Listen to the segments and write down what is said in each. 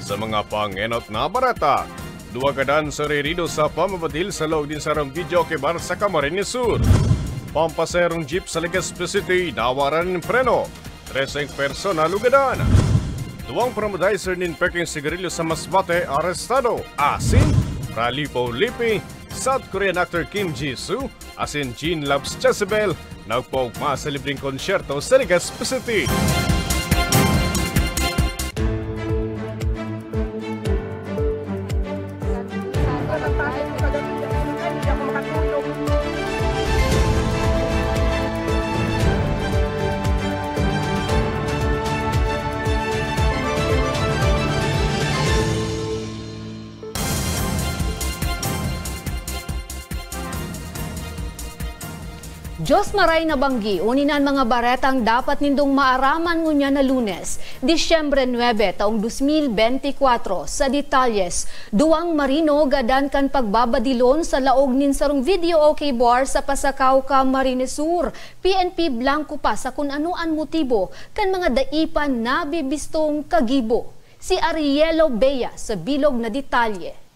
sa mga pangenot na barata. Duwa kadan sa rerido sa pamabadil sa loob din sa video kay bar sa Camarines Sur. Pampaserong jeep sa Legazpi City, nawaran ng preno. 13 persona lugadan. Duwang promodizer nin peking sigarilyo sa Masbate arestado. Asin, Ralipo Lipi, South Korean actor Kim Ji-soo, asin Jean Loves Jezebel, nagpugma sa libreng konsyerto sa Legazpi City. Diyos maray na banggi, uninan mga baretang dapat nindong maaraman ngunya na Lunes, Disyembre 9, taong 2024. Sa detalyes, duwang marino gadan kan pagbabadilon sa laog nin sarong video okay bar sa Pasakaw, Camarines Sur. PNP blanco pa sa kung anuan motibo kan mga daipan na bibistong kagibo. Si Arielo Bea sa bilog na detalye.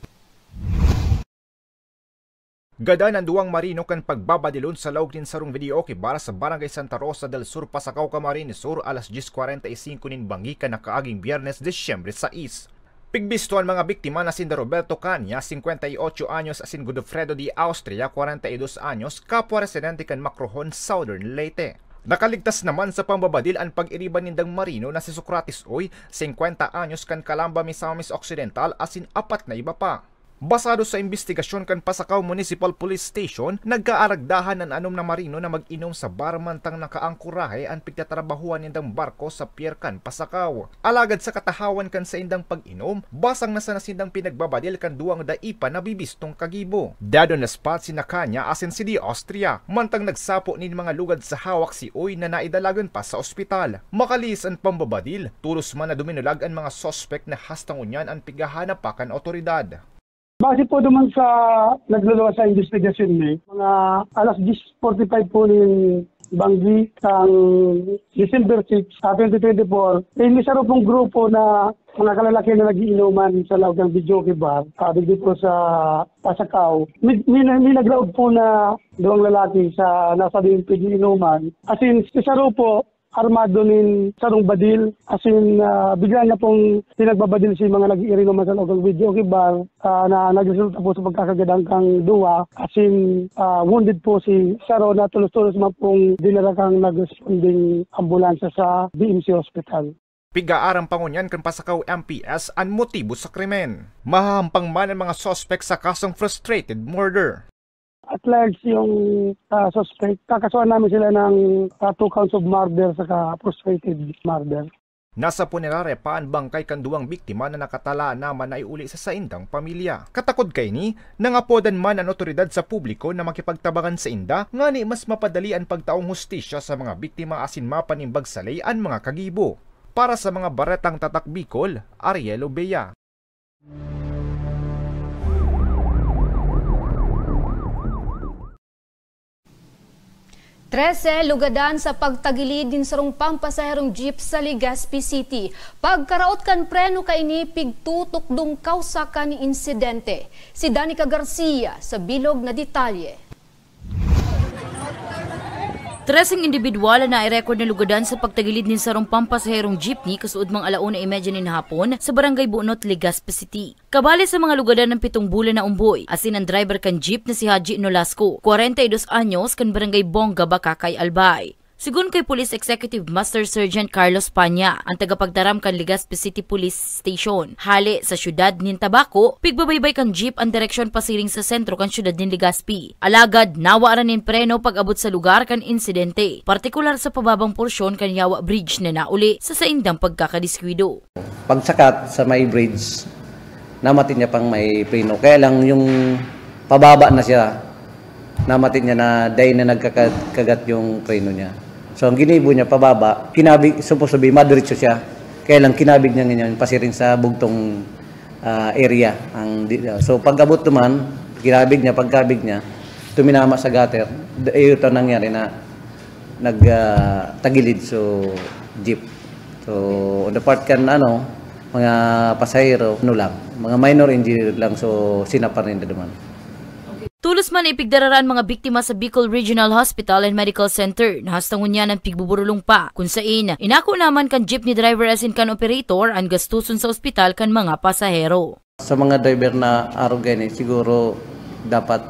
Gada ng duwang marino kan pagbabadilon sa laog nin sarong video okay para sa Barangay Santa Rosa del Sur, Pasakaw, Camarines Sur, alas 10:45 nin bangi ka nakaaging Biyernes, Disyembre 6. Pigbistuan mga biktima na sinda Roberto Canya, 58 anyos, asin Godofredo di Austria, 42 anyos, kapwa residente kan Macrohon, Southern Leyte. Nakaligtas naman sa pambabadil ang pag-iriban nindang marino na si Socrates Oy, 50 anyos kan Calamba, Misamis Occidental, asin 4 na iba pa. Basado sa investigasyon kan Pasakaw Municipal Police Station, nagkaaragdahan ng anom na marino na mag-inom sa barmantang nakaangkurahe ang pigtatrabahuan nindang barko sa Pier kan Pasakaw. Alagad sa katahawan kan sa indang pag-inom, basang nasa nasindang pinagbabadil kan duwang daipa na bibistong kagibo. Dado na spot si Nakanya asin si di Austria, mantang nagsapo nin mga lugad sa hawak si Oy na naidalagan pa sa ospital. Makalis ang pambabadil, tulos man na duminulag ang mga sospek na hastang unyan ang pigahanap pa kan otoridad. Base po naman sa nagluluwas sa investigasyon ni, mga alas 10:45 po ni Banggi sang December 6, 2024, may isa pong grupo na mga kalalaki na nagiinuman sa loob ng Videoke Bar, dito po sa Pasakaw. May naglaog po na dalawang lalaki sa nasa din inuman. As in, isa po armado nin sarong badil, asin bigla na pong pinagbabadil si mga nag-iiri naman sa loob ng Videoke Bar na nagresulta po sa pagkakagadang kang duwa, asin wounded po si Saro na tulos-tulos man pong dinala kang nag-responding ambulansya sa BMC Hospital. Pigaarang pangunyan kan Pasakaw MPS ang motibo sa krimen. Mahahampang man ang mga suspect sa kasong frustrated murder. At large yung suspect, kakasuhan namin sila ng 2 counts of murder sa frustrated murder. Nasa punerare pa ang bangkay kan duwang biktima na nakatala naman na iuli sa saindang pamilya. Katakod kay ni, nangapodan man ang otoridad sa publiko na makipagtabangan sa inda, ngani mas mapadali ang pagtaong hustisya sa mga biktima asin mapanimbag salay ang mga kagibo. Para sa mga baretang tatak Bicol, Arielo Bea. 13 lugadan sa pagtagilid din sarong pampasaherong jeep sa Legazpi City. Pagkaraot kan preno kay ni pigtutok dung kausa kan ni insidente. Si Danica Garcia sa bilog na detalye. 13 individual na i-record na lugadan sa pagtagilid ni sarong pampasaherong jeepney kasuod mang 1:30 nin hapon sa Barangay Bunot, Legazpi City. Kabali sa mga lugadan ng 7 bulan na umboy, asin ang driver kan jeep na si Haji Nolasco, 42 anyos kan Barangay Bongga, Bakakay, Albay. Sigun kay Police Executive Master Sergeant Carlos Panya, ang tagapagdaram kan Legazpi City Police Station, hali sa syudad nin Tabaco, pigbabaybay kan jeep ang direksyon pasiring sa sentro kan syudad nin Legazpi. Alagad, nawaaran nin preno pag-abot sa lugar kan insidente, partikular sa pababang porsyon kan Yawa Bridge na nauli sa saindang pagkakadiskwido. Pagsakat sa may bridge, namatin niya pang may preno. Kaya lang yung pababa na siya, namatin niya na dahil na nagkakagat yung preno niya. So ang ginibo niya pababa, kinabig, supposed to be madiretso siya. Kaya lang kinabig niya ngayon pasiring sa bugtong area. So pagkabot naman, pagkabig niya, tuminama sa gutter. Ito nangyari na nagtagilid so jeep. So on the part kan mga pasahero, mga minor injury lang, so sinapa rin naman. Tulos man ipigdararan mga biktima sa Bicol Regional Hospital and Medical Center na hastangon niya ng pigbuburulong pa kung saan inako naman kan jeepney driver asin kan operator ang gastuson sa ospital kan mga pasahero. Sa mga driver na araw gani, siguro dapat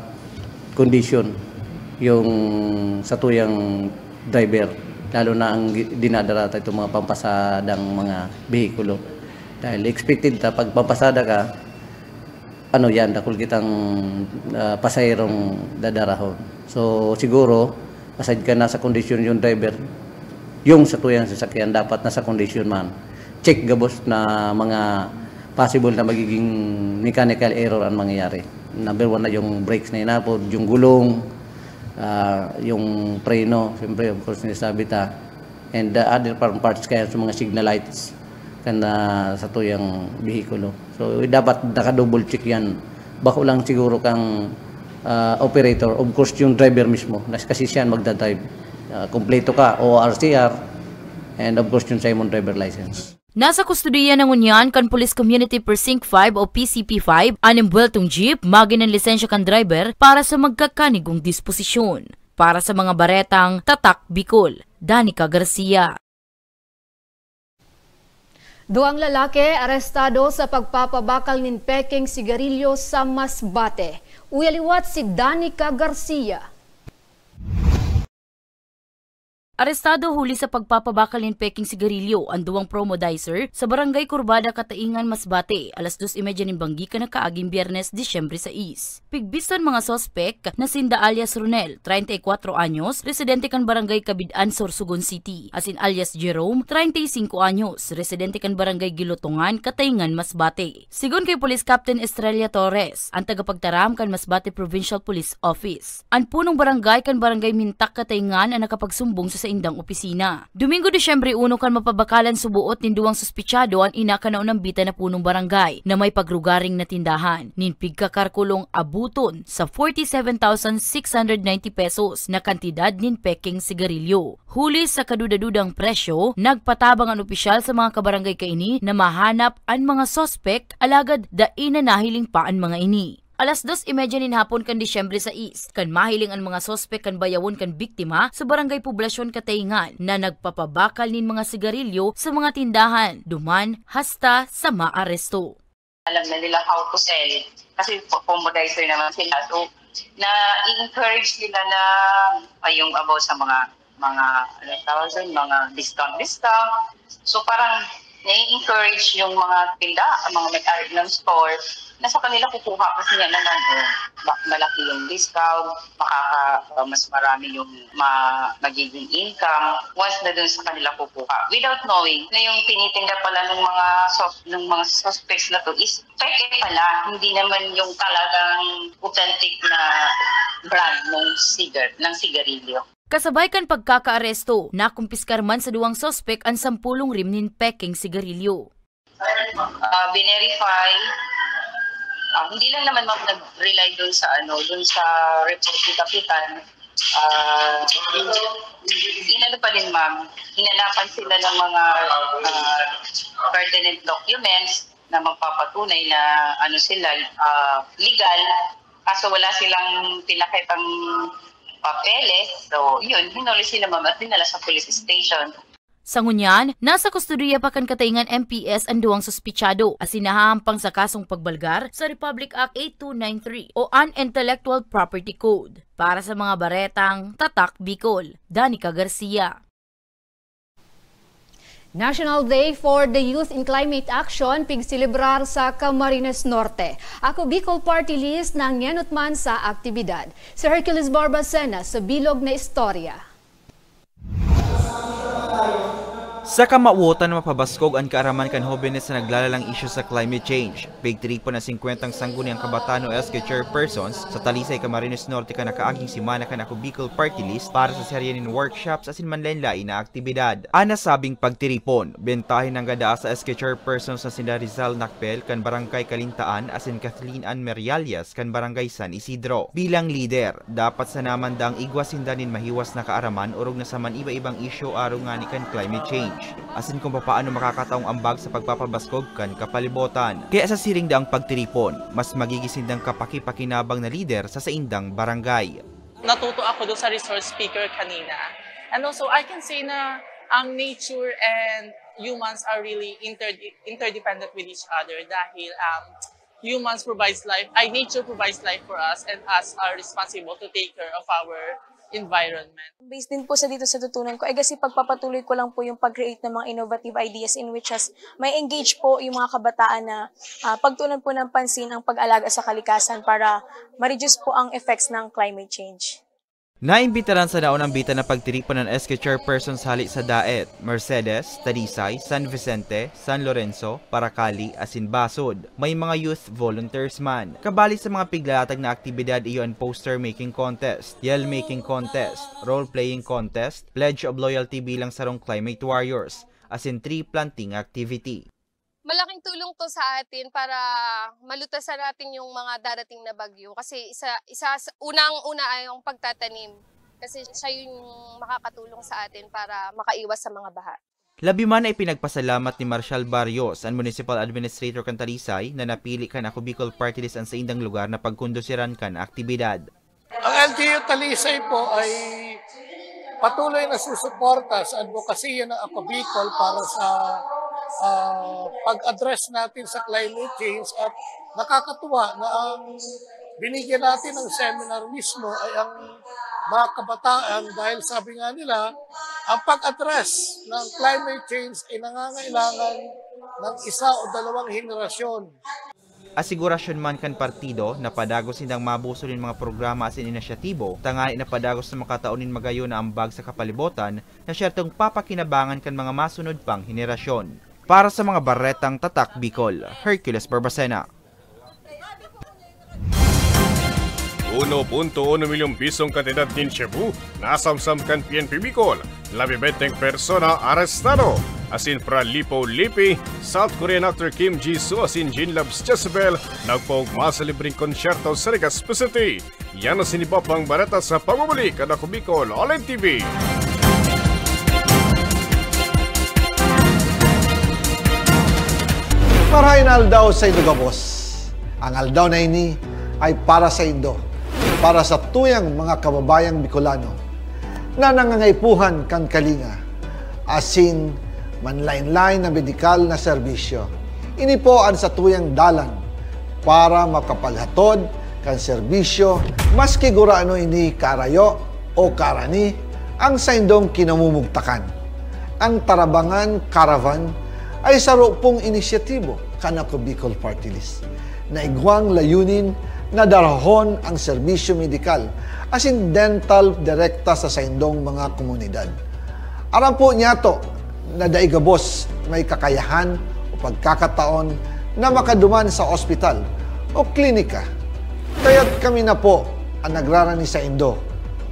condition yung sa tuyang driver, lalo na ang dinadala itong mga pampasadang mga behikulo. Dahil expected pag pampasada ka, dakul kitang pasahirong dadarahon. So siguro, aside ka na sa kondisyon yung driver, yung sa tuyang sasakyan dapat nasa kondisyon man. Check gabos na mga possible na magiging mechanical error ang mangyayari. Number 1 na yung brakes na inapod, yung gulong, yung preno, siyempre of course nisabi ta, and the other parts kaya sa mga signal lights kana sa tuyang behikulo. So dapat naka-double check yan. Bako lang siguro kang operator, of course yung driver mismo, kasi siya magdadrive. Kompleto ka, ORCR, and of course yung Simon driver license. Nasa kustudiya ng Unyan kan Police Community Precinct 5 o PCP5 ang embweltong jeep magin ng lisensya kan driver para sa magkakanigong disposisyon. Para sa mga baretang Tatak Bicol, Danica Garcia. Duang lalaki arestado sa pagpapabakal nin peking sigarilyo sa Masbate. Uyaliwat si Danica Garcia. Arestado huli sa pagpapabakal ng peking sigarilyo ang duwang promodizer sa Barangay Kurbada, Kataingan, Masbate, alas 2:30 ng banggi ka nakaaging Biyernes, Disyembre 6. Pigbistan mga sospek na sinda alias Ronel, 34 anyos, residente kan Barangay Kabid-an, Sorsogon City, asin alias Jerome, 35 anyos, residente kan Barangay Gilotongan, Kataingan, Masbate. Sigon kay Police Captain Estrella Torres, ang tagapagtaram kan Masbate Provincial Police Office. Ang punong barangay kan Barangay Mintak, Kataingan ang nakapagsumbong sa indang opisina. Domingo, Disyembre 1 kan mapabakalan subuot nin duwang suspitsado ang inakanaon ng bita na punong barangay na may pagrugaring na tindahan. Ninpig kakarkulong abuton sa 47,690 pesos na kantidad nin peking sigarilyo. Huli sa kadudadudang presyo, nagpatabang ang opisyal sa mga kabarangay kaini na mahanap ang mga sospek alagad dain na nahiling pa ang mga ini. Alas 2:30 nin hapon kan Disyembre 6, kan mahiling ang mga sospek kan bayawon kan biktima sa Barangay Poblasyon, Kataingan na nagpapabakal nin mga sigarilyo sa mga tindahan, duman hasta sa maaresto. Alam na nila how to sell kasi commodizer naman sila. So, na-encourage nila na yung about sa mga discount. So, parang na-encourage yung mga tinda, mga may-ari ng store, na sa kanila kukuha kasi niya naman malaki yung discount, mas marami yung magiging income once na dun sa kanila kukuha. Without knowing na yung tinitinda pala ng mga suspects na to is fake pala, hindi naman yung talagang authentic na brand ng sigarilyo. Kasabay kan pagkakaaresto, nakumpiskar man sa duwang sospek ang 10 rim nin peking sigarilyo. Binerify. Hindi lang naman nag-rely dun sa report ni Kapitan. Inano pa din, ma'am, hinanapan sila ng mga pertinent documents na magpapatunay na legal, kaso wala silang pinakitang papeles. So, yun, hinuli sila, ma'am, at dinala sa police station. Sa ngunyan, nasa kustudiya pa kan Kataingan MPS ang duwang suspitsado as sinahampang sa kasong pagbalgar sa Republic Act 8293 o Unintellectual Property Code. Para sa mga baretang Tatak Bicol, Danica Garcia. National Day for the Youth in Climate Action pigsilibrar sa Camarines Norte. Ako Bicol Party List ng ngenutman sa aktibidad. Si Hercules Barbacena sa bilog na istorya. Sa kamauotan na mapabaskog ang kaaraman kan hobenes na naglalalang isyu sa climate change. Pigtripo na 50 sangguniang kabataan o SK chairpersons sa Talisay, Camarines Norte ka nakaaging simana kan ako Bicol Party List para sa serye nin workshops asin manlain-lain na aktibidad. Ana sabing pagtiripon, bentahin ng gada sa SK chairpersons na sina Rizal Nakpel kan Barangay Kalintaan asin Kathleen Ann Merialias kan Barangay San Isidro. Bilang leader, dapat sa naman daang igwasindanin mahiwas na kaaraman urog na sa man iba-ibang isyu araw nga ni kan climate change. change, asin kung paano makakataong ambag sa pagpapabaskog kan kapalibotan. Kaya sa siring daang pagtiripon, mas magigisindang kapaki-pakinabang na lider sa saindang barangay. Natuto ako doon sa resource speaker kanina. And also, I can say na ang nature and humans are really interdependent with each other dahil humans provides life, nature provides life for us, and us are responsible to take care of our environment. Based din po sa dito sa tutunan ko, kasi pagpapatuloy ko lang po yung pag-create ng mga innovative ideas in which may engage po yung mga kabataan na pagtuunan po ng pansin ang pag-alaga sa kalikasan para ma-reduce po ang effects ng climate change. Naimbitaran sa naunang bita na pagtiripon ng SK Chairperson hali sa Daet, Mercedes, Talisay, San Vicente, San Lorenzo, Paracali, asin Basod. May mga youth volunteers man. Kabali sa mga piglalatag na aktibidad iyon poster making contest, yell making contest, role playing contest, pledge of loyalty bilang sarong climate warriors, asin tree planting activity. Malaking tulong to sa atin para malutasan natin yung mga darating na bagyo. Kasi unang-una ay yung pagtatanim. Kasi siya yung makakatulong sa atin para makaiwas sa mga baha. Labi man ay pinagpasalamat ni Marshal Barrios, ang Municipal Administrator kan Talisay, na napili kan ako Bicol Party List ang sa indang lugar na pagkundusiran kan aktibidad. Ang LGU Talisay po ay patuloy na susuporta sa advokasya ng ako Bicol para sa pag-address natin sa climate change, at nakakatuwa na ang binigyan natin ng seminar mismo ay ang mga kabataan dahil sabi nga nila, ang pag-address ng climate change ay nangangailangan ng isa o dalawang henerasyon. Asigurasyon man kan partido na padagos sindang mabusolin mga programa asin inisyatibo, tangay na padagos na makataunin magayo na ambag sa kapalibotan na syertong papakinabangan kan mga masunod pang henerasyon. Para sa mga Baretang Tatak Bicol, Hercules Barbacena. 1.1 milyong pisong kantidad din Cebu, nasamsam kan PNP Bicol, 20 persona arestado. Asin pra Lipo-Lipi, South Korean actor Kim Ji-soo asin Jin Labs Jezebel, nagpaugma sa libreng konsyerto sa Legazpi City. Yan ang sinibapang barata sa pamumulik at ako Bicol, Online TV. Marahin aldaw sa Indo Gabos. Ang aldaw na ini ay para sa Indo, para sa tuyang mga kababayang Bicolano na nangangaipuhan kan kalinga, asin manlain-lain na medikal na serbisyo. Ini po ang sa tuyang dalan para makapaghatod kan serbisyo maski guraano ini karayo o karani ang sa Indong kinamumugtakan. Ang Tarabangan Caravan ay saro pong inisyatibo kanako Bicol Party List na igwang layunin na darahon ang serbisyo medikal asin dental direkta sa saindong mga komunidad. Aram po niya to na daigabos may kakayahan o pagkakataon na makaduman sa ospital o klinika. Kaya't kami na po ang nagrarani sa Indo.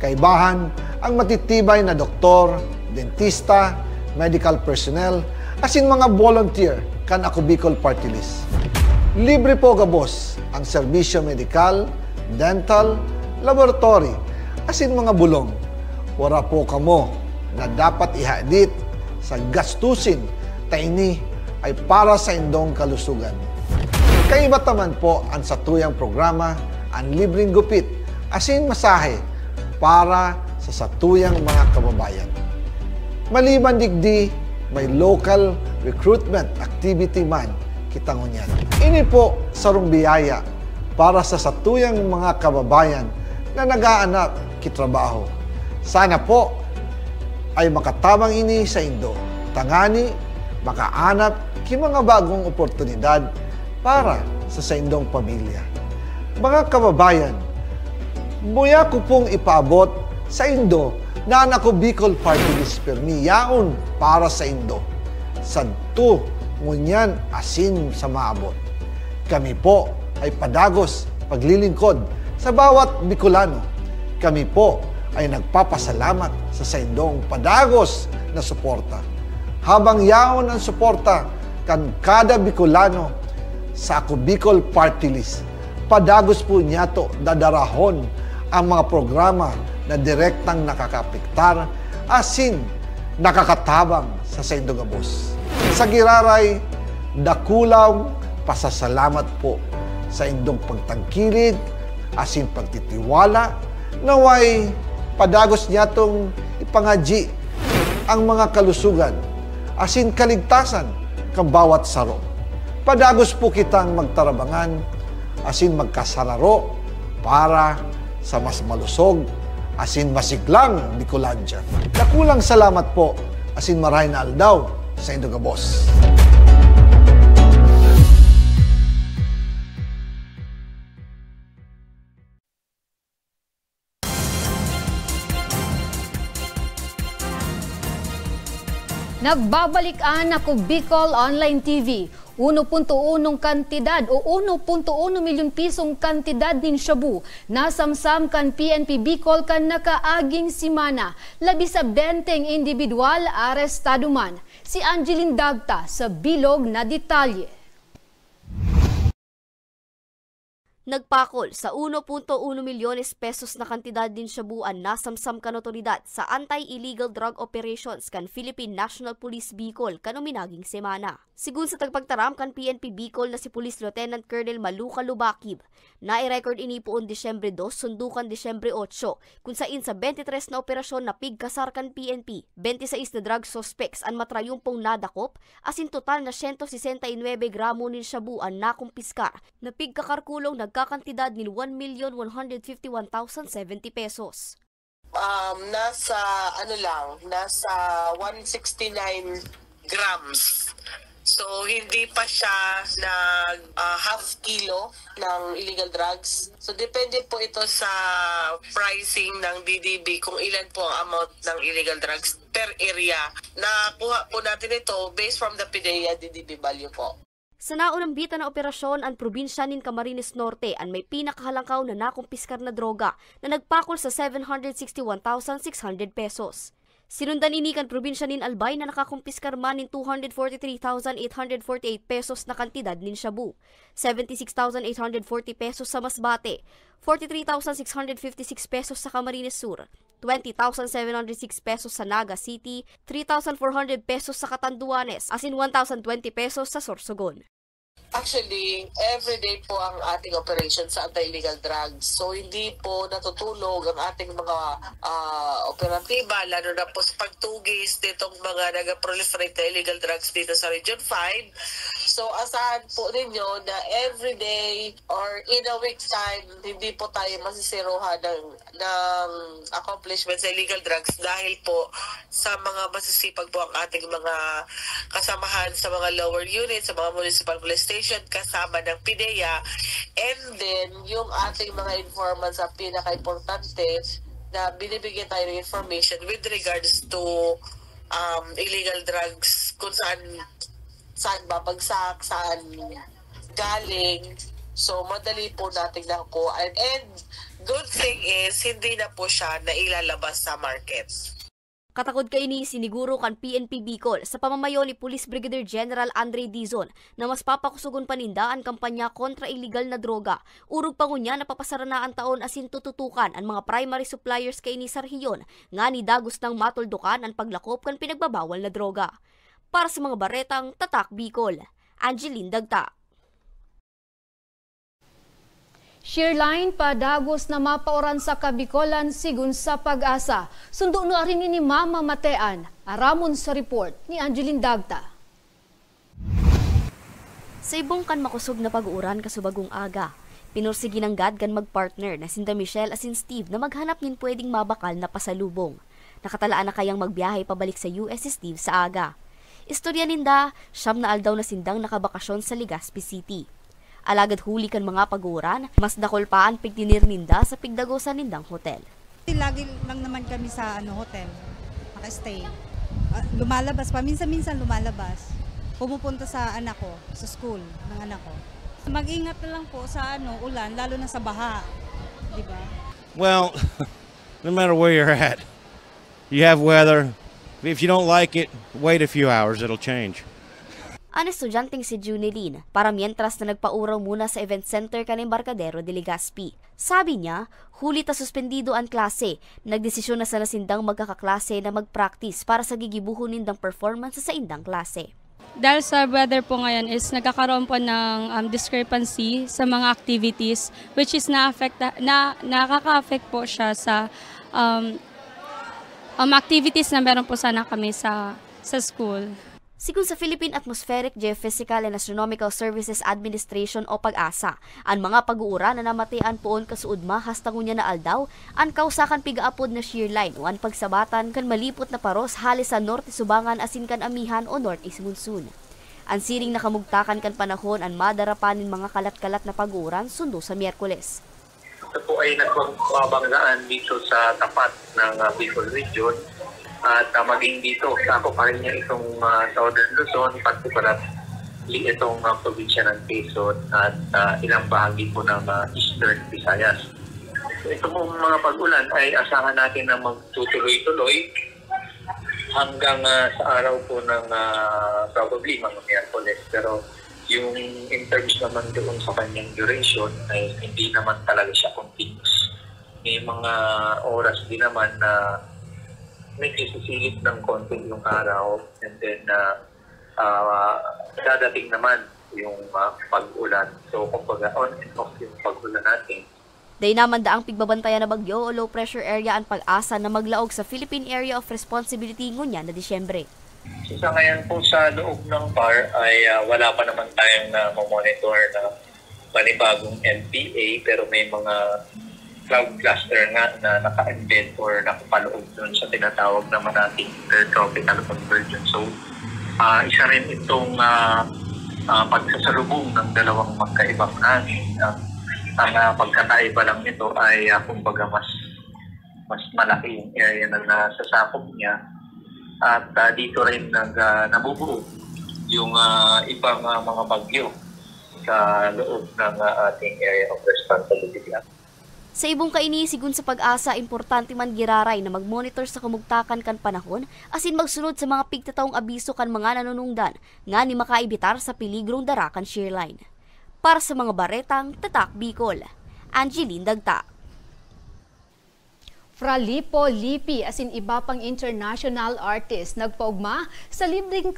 Kaibahan ang matitibay na doktor, dentista, medical personnel, asin mga volunteer kan ako Bicol Party List. Libre po gabos ang serbisyo medikal, dental, laboratory, asin mga bulong. Wala po kamo na dapat ihadit sa gastusin taini ay para sa indong kalusugan. Kaiba taman po ang satuyang programa ang libreng gupit asin masahe para sa satuyang mga kababayan. Maliban digdi, may local recruitment activity man kitangon yan. Ini po sarong biyaya para sa satuyang mga kababayan na nag-aanap kitrabaho. Sana po ay makatabang ini sa Indo. Tangani, makaanap ki mga bagong oportunidad para sa Indong pamilya. Mga kababayan, buya ko pong ipaabot sa Indo na ako Bicol Party List permi yaon para sa Indo. Sadto ngunyan asin sa maabot. Kami po ay padagos paglilingkod sa bawat Bicolano. Kami po ay nagpapasalamat sa saindong padagos na suporta. Habang yaon ang suporta kan kada Bicolano sa ako Bicol Party List, padagos po niya to dadarahon ang mga programa na direktang nakakapektar asin nakakatabang sa Saindugabos. Sa Giraray, dakulang pasasalamat po sa indong pagtangkilid, asin pagtitiwala, naway padagos niya itong ipangadji ang mga kalusugan, asin kaligtasan kang bawat saro. Padagos po kitang magtarabangan, asin magkasararo para sa mas malusog, asin masiglang Bicolandia. Dakulang salamat po, asin maray na aldaw sa Indogabos. Nagbabalikan ako Bicol Online TV. 1.1 kantidad o 1.1 milyon pisong kantidad din shabu nasamsam kan PNP Bicol kan nakaaging simana. Labis sa 20 individual arestado man. Si Angeline Dagta sa bilog na detalye. Nagpakol sa 1.1 milyones pesos na kantidad din shabuan nasamsam kan otoridad sa Anti-Illegal Drug Operations kan Philippine National Police Bicol kanominaging semana. Sigun sa tagpagtaram kan PNP Bicol na si Police Lieutenant Colonel Maluca Lubakib, na-record ini poon Disyembre 2 sundukan Disyembre 8 kung sain sa 23 na operasyon na pigkasar kan PNP, 26 na drug suspects ang matrayumpong nadakop, asin total na 169 gramo nin shabuan na kumpiskar na pigkakarkulong nagkakantidad ni 1,151,070 pesos. Nasa 169 grams. So, hindi pa siya half kilo ng illegal drugs. So, depende po ito sa pricing ng DDB kung ilan po ang amount ng illegal drugs per area. Nakuha po natin ito based from the PDEA DDB value po. Sa naunang bita na operasyon, ang probinsya nin Camarines Norte ang may pinakahalangkaw na nakumpiskar na droga na nagpakol sa 761,600 pesos. Sinundan ini kan probinsya nin Albay na nakakumpiskar man nin 243,848 pesos na kantidad nin shabu, 76,840 pesos sa Masbate, 43,656 pesos sa Camarines Sur, 20,706 pesos sa Naga City, 3,400 pesos sa Catanduanes, asin 1,020 pesos sa Sorsogon. Actually, everyday po ang ating operation sa anti-illegal drugs. So, hindi po natutulog ang ating mga operatiba, lalo na po sa pagtugis nitong mga nag-proliferate na illegal drugs dito sa Region 5. So, asahan po ninyo na everyday or in a week time, hindi po tayo masisiruhan ng accomplishment sa illegal drugs dahil po sa mga masisipag po ang ating mga kasamahan sa mga lower units, sa mga municipal police station, kasama ng PIDEA, and then yung ating mga informants sa pinaka-importante na binibigyan tayo ng information with regards to illegal drugs, kung saan babagsak, saan galing. So, madali po natin nakuha. And good thing is, hindi na po siya nailalabas sa market. Katakod kay ni siniguro kan PNP Bicol sa pamamayo ni Police Brigadier General Andre Dizon na mas papakusugon paninda ang kampanya kontra illegal na droga. Urog pa ngunya na papasaranaan taon asin tututukan ang mga primary suppliers kay ni Sarhiyon nga ni dagos ng matuldukan ang paglakop kan pinagbabawal na droga. Para sa mga baretang Tatak Bicol, Angeline Dagta. Shearline padagos na mapauran sa Kabikolan sigun sa Pag-asa. Sundo no arin ni Mama Matean. Aramon sa report ni Angeline Dagta. Sa ibong kan makusog na pag-uuran kasubagong aga, pinursigi ng gad gan magpartner na sinda Michelle asin Steve na maghanap nin pwedeng mabakal na pasalubong. Nakatalaan na kayang magbiyahe pabalik sa US si Steve sa aga. Istorya ninda, siyam na aldaw na sindang nakabakasyon sa Legazpi City. Alagad huli kan mga pag-uuran, mas dakol pa ang pigtinir ninda sa pigdagosan nindang hotel. Lagi lang naman kami sa hotel, naka-stay. Lumalabas pa, minsan-minsan lumalabas. Pumupunta sa anak ko, sa school ng anak ko. Mag-ingat na lang po sa ulan, lalo na sa baha, di ba? Well, no matter where you're at, you have weather. If you don't like it, wait a few hours, it'll change. Ang estudyanteng si Junilin para mientras na nagpauraw muna sa event center kan Embarcadero de Legazpi. Sabi niya, huli ta suspendido ang klase, nagdesisyon na sa nasindang magkakaklase na mag-practice para sa gigibuhon nindang performance sa indang klase. Dahil sa weather po ngayon is nagkakaroon po ng discrepancy sa mga activities which is nakaka-affect po siya sa activities na meron po sana kami sa school. Sigun sa Philippine Atmospheric, Geophysical and Astronomical Services Administration o PAGASA, ang mga pag-uura na namatian poon kasuod mahas tangunya na aldaw, ang kausakan pigaapod na shear line o ang pagsabatan kan malipot na paros halis sa norte subangan asin kan amihan o northeast monsoon. Ang siring nakamugtakan kan panahon ang madarapanin mga kalat-kalat na pag-uuran sundo sa Miyerkules. Ito po ay nagbabanggaan dito sa tapat ng Bicol Region. At maging dito, ako pa rin niya itong Southern Luzon, particularly itong probinsya ng Quezon at ilang bahagi po ng Eastern Visayas. So, ito pong mga pag-ulan ay asahan natin na magtutuloy-tuloy hanggang sa araw po ng probably mga Miyerkules. Pero yung in terms naman doon sa kanyang duration ay hindi naman talaga siya continuous. May mga oras din naman na nagsisisilip ng konti yung araw and then dadating naman yung pag-ulan. So, kumbaga on and off yung pag-ulan natin. Day naman daang pigbabantayan na bagyo o low pressure area ang pag-asa na maglaog sa Philippine Area of Responsibility ngunya na Disyembre. So, sa ngayon po sa loob ng PAR ay wala pa naman tayong monitor na panibagong LPA pero may mga cloud cluster nga na naka-embed or nakapaloob doon sa tinatawag naman nating intertropical convergence. So, isa rin itong pagsasalubong ng dalawang magkaibang hangin. Ang pagkakaiba lang nito ay kumbaga mas malaki yung area na nasasakop niya. At dito rin nabubuo yung ibang mga bagyo sa loob ng ating area of responsibility. Sa ibong kaini, sigun sa pag-asa, importante man giraray na mag-monitor sa kamugtakan kan panahon asin magsunod sa mga pigtataong abiso kan mga nanunungdan nga ni makaibitar sa peligrong darakan shear line. Para sa mga baretang Tatak Bicol, Angeline Dagta. Fra Lipo Lipi asin iba pang international artist nagpaugma sa libreng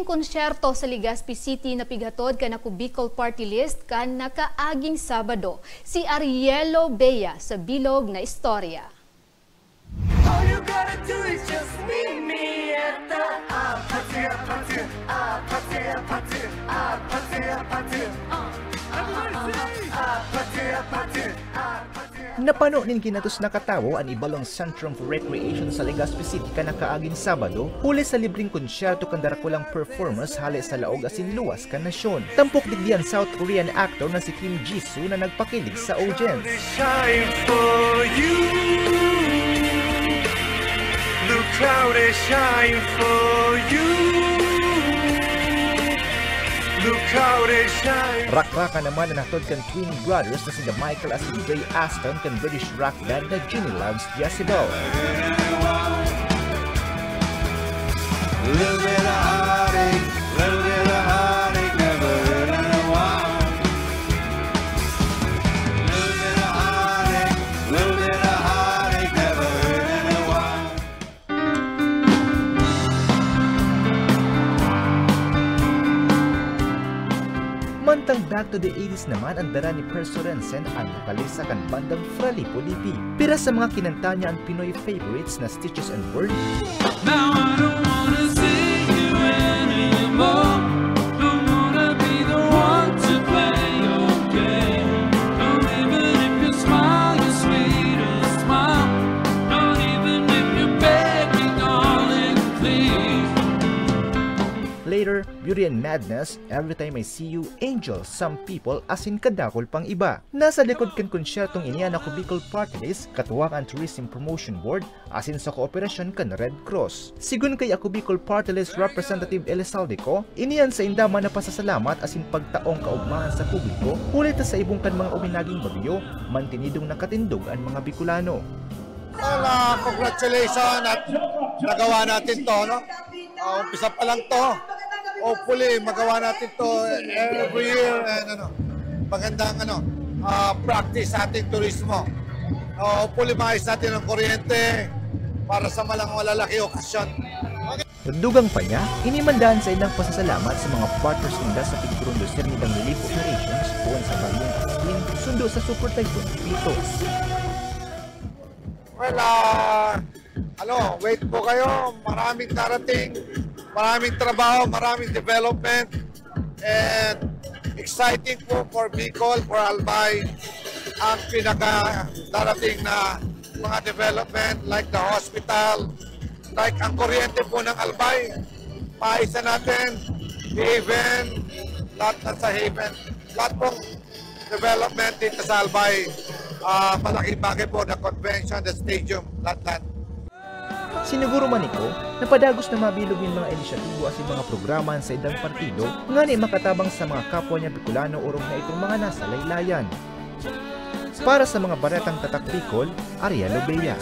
konsyerto sa Legazpi City na pigatod kan ako Bicol Party List kan nakaaging Sabado. Si Arielo Bea sa bilog na istorya. All you gotta do is just meet me at the party. Napano nin kinatos na katawo ang ibalong Centrum for Recreation sa Legazpi City ka nakaaging Sabado, huli sa libreng konsyerto kan darakulang performers hali sa laog asin luwas kan nasyon. Tampok digdian South Korean actor na si Kim Jisoo na nagpakilig sa audience. The crowd is shine for you. Rakraka naman na natod kan twin brothers na si Michael at si Ray Aston kan British rock band na Ginny Loves Jezebel. Mantang back to the 80s naman ang dara ni Per Sorensen ang nakalisa kan bandang Fra Lipo Lipi. Pira sa mga kinanta niya ang Pinoy favorites na Stitches and Word. Now I don't wanna see you anymore. Don't wanna be the one to play your game. Don't even if you smile your sweetest smile. Don't even if you beg me darling please. Later, Beauty and Madness, Every Time I See You, Angel, Some People, asin kadakol pang iba. Nasa likod kan konsyertong iniyan ako Bicol Party List, katuwang ang Tourism Promotion Board, asin sa kooperasyon kan Red Cross. Sigun kay ako Bicol Party List Representative Elisaldico, iniyan sa indama na pasasalamat asin pagtaong kaugmahan sa publiko, ulit sa ibong kan mga uminaging bagyo, mantinidong nakatindog ang mga Bicolano. Well, congratulations at nagawa natin to, no? Umpisa pa lang to. hopefully magawa natin to every year and magandang practice sa ating turismo. Hopefully maayos natin ang kuryente para sa malalaki okasyon. Dagdugang pa niya, inimandaan sa ilang pasasalamat sa mga partners nila sa pagkurundosir nilang relief operations buwan sa Bagyong Aswin sundo sa Super Typhoon Vito. Well, wait po kayo. Maraming darating, maraming trabaho, maraming development, and exciting po for Bicol, for Albay, ang pinaka-darating na mga development like the hospital, like ang kuryente po ng Albay, maayos na natin, Haven, lahat na sa Haven, lahat pong development dito sa Albay, malaking bagay po na convention, the stadium, lahat. Siniguro man iko, napadagos na mabilog yung mga inisyatibo at mga programa sa idang partido nga ni makatabang sa mga kapwa niya Bicolano urong na itong mga nasa laylayan. Para sa mga baretang tatak Bicol, Ariel Obeya.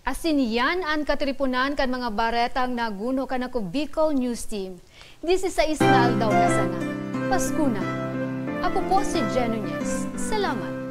Asin yan ang katripunan kan mga baretang naguno kan ako Bicol News Team. This is sa isnal daw na sana. Pasko na. Ako po si Jen Nunez. Salamat.